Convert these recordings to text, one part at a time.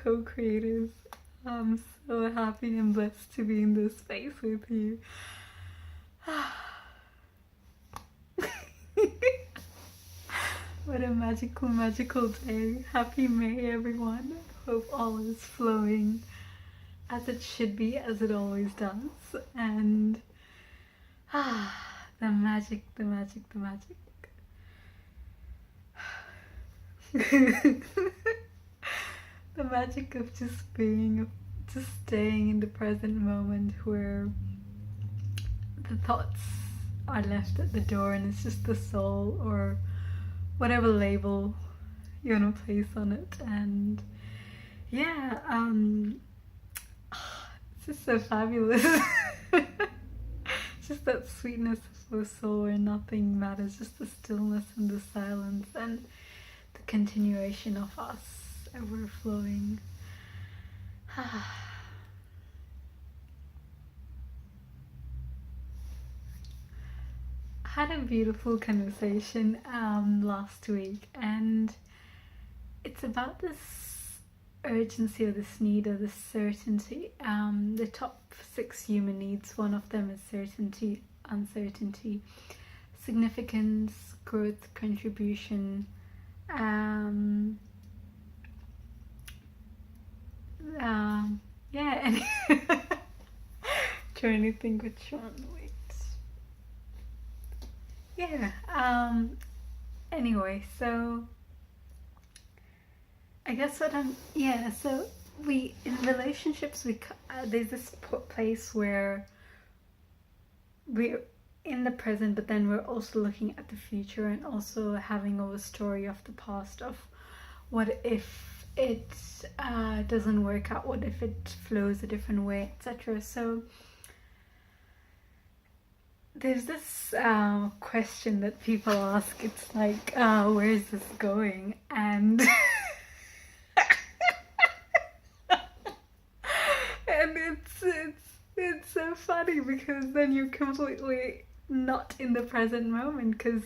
co-creators. I'm so happy and blessed to be in this space with you. What a magical, magical day. Happy May, everyone. Hope all is flowing as it should be, as it always does. And the magic, the magic, the magic. The magic of just being, just staying in the present moment where the thoughts are left at the door and it's just the soul or whatever label you want to place on it. And yeah, it's just so fabulous. It's just that sweetness of the soul where nothing matters, just the stillness and the silence and the continuation of us ever flowing. I had a beautiful conversation last week, and it's about this urgency or this need or this certainty. The top 6 human needs, one of them is certainty, uncertainty, significance, growth, contribution, yeah, and trying to think which one. Wait. Yeah. Anyway, so I guess what I'm. Yeah. So we in relationships there's this place where we're in the present, but then we're also looking at the future and also having a story of the past of what if it doesn't work out, what if it flows a different way, etc. So there's this question that people ask. It's like, where is this going? And and it's so funny because then you're completely not in the present moment because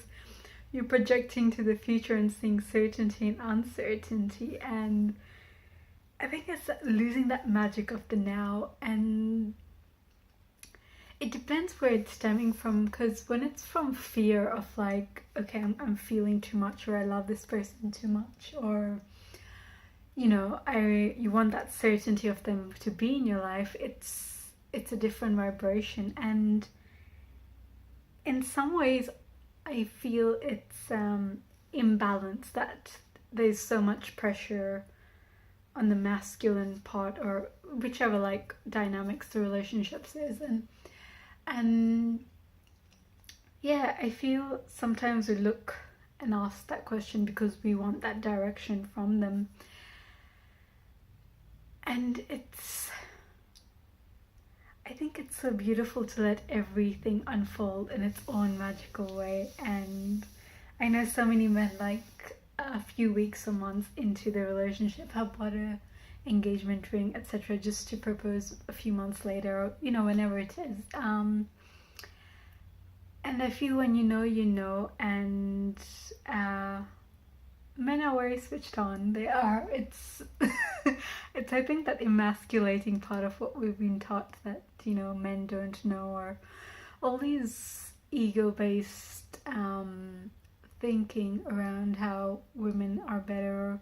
you're projecting to the future and seeing certainty and uncertainty, and I think it's losing that magic of the now. And it depends where it's stemming from, because when it's from fear of like, okay, I'm feeling too much, or I love this person too much, or you know, you want that certainty of them to be in your life, it's a different vibration. And in some ways I feel it's imbalanced, that there's so much pressure on the masculine part, or whichever like dynamics the relationships is, and yeah, I feel sometimes we look and ask that question because we want that direction from them. And I think it's so beautiful to let everything unfold in its own magical way. And I know so many men, like a few weeks or months into the relationship, have bought a engagement ring, etc., just to propose a few months later, or you know, whenever it is. And I feel when you know, and men are very switched on. They are. It's it's I think that emasculating part of what we've been taught, that you know, men don't know, or all these ego-based thinking around how women are better.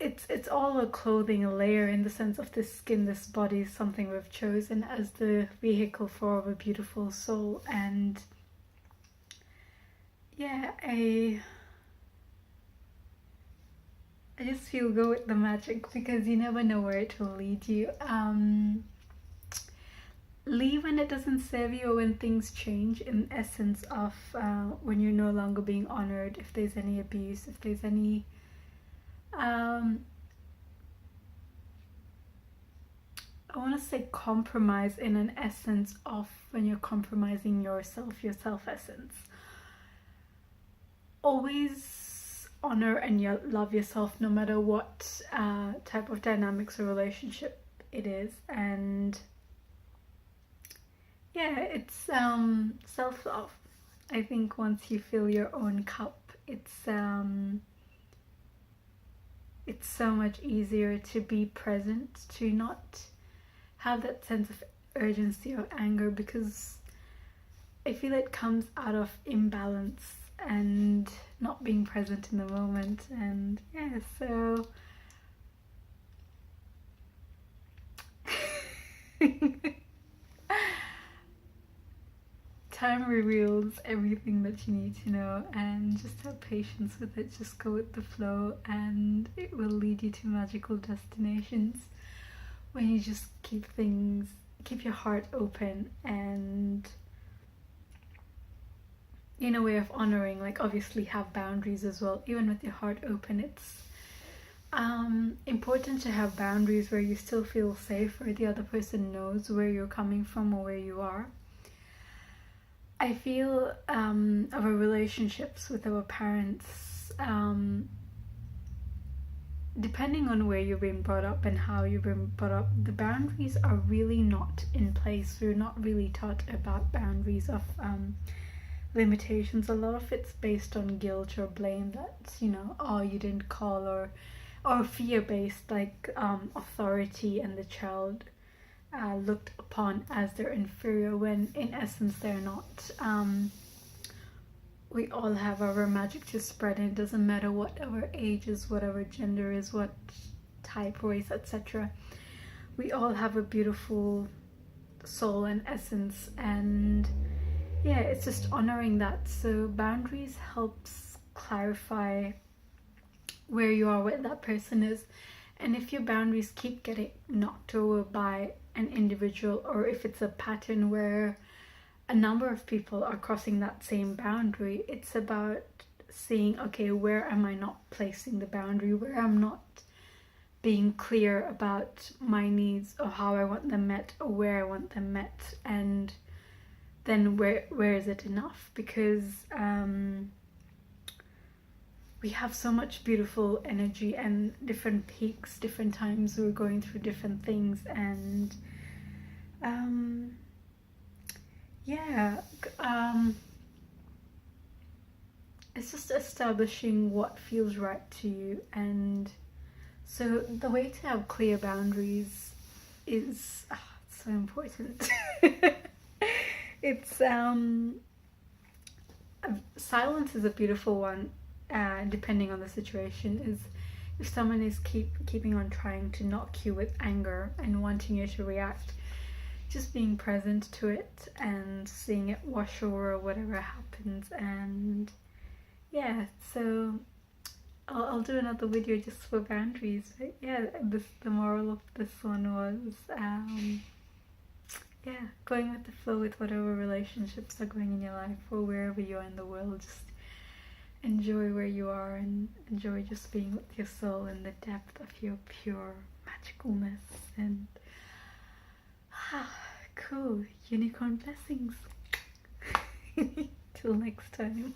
It's all a clothing, a layer, in the sense of this skin, this body, something we've chosen as the vehicle for a beautiful soul. And yeah, I just feel go with the magic, because you never know where it will lead you. Leave when it doesn't serve you, or when things change, in essence of when you're no longer being honored, if there's any abuse, if there's any I want to say compromise, in an essence of when you're compromising your self essence. Always honor and love yourself, no matter what type of dynamics or relationship it is. And yeah, it's self-love. I think once you fill your own cup, it's it's so much easier to be present, to not have that sense of urgency or anger, because I feel it comes out of imbalance and not being present in the moment. And yeah, so time reveals everything that you need to know, and just have patience with it. Just go with the flow, and it will lead you to magical destinations when you just keep your heart open, and in a way of honoring, like obviously have boundaries as well. Even with your heart open, it's important to have boundaries where you still feel safe, where the other person knows where you're coming from or where you are. I feel our relationships with our parents, depending on where you've been brought up and how you've been brought up, the boundaries are really not in place. We're not really taught about boundaries of limitations. A lot of it's based on guilt or blame, that, you know, oh, you didn't call, or fear-based, like authority, and the child looked upon as they're inferior when in essence they're not. We all have our magic to spread, and it doesn't matter what our age is, what our gender is, what type, race, etc. We all have a beautiful soul and essence, and yeah, it's just honoring that. So boundaries helps clarify where you are, where that person is. And if your boundaries keep getting knocked over by an individual, or if it's a pattern where a number of people are crossing that same boundary, it's about seeing, okay, where am I not placing the boundary, where I'm not being clear about my needs or how I want them met or where I want them met, and then where is it enough? Because we have so much beautiful energy and different peaks, different times we're going through different things, and it's just establishing what feels right to you. And so the way to have clear boundaries is it's so important. It's silence is a beautiful one, depending on the situation. Is if someone is keeping on trying to knock you with anger and wanting you to react, just being present to it and seeing it wash over whatever happens. And yeah, so I'll do another video just for boundaries. But yeah, the moral of this one was yeah, going with the flow with whatever relationships are going in your life, or wherever you are in the world. Just enjoy where you are, and enjoy just being with your soul in the depth of your pure magicalness. And cool, unicorn blessings. Till next time.